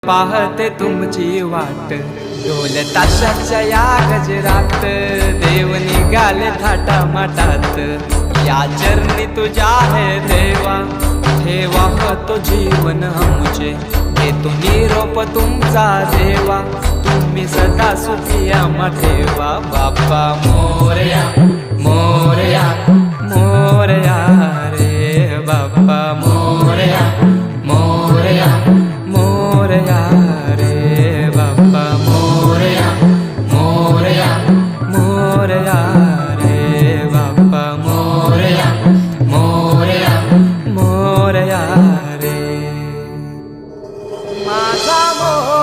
पाहते तुमची वाट, ढोल ताशाच्या या गजरात देव निघाले थाटा माटात। या चरणी तुझ्या है देवा, ठेवा तो जीवन आमुचे, घेतो निरोप तुमचा देवा, तुम्ही सदा सुखी आम्हा ठेवा। बाप्पा मोरया मोरया मोरया रे बाप्पा मोरया मोरया मोरया रे बाप्पा मोरया मोरया मोरया रे बाप्पा मोरया मोरया मोरया रे माझा मोरया।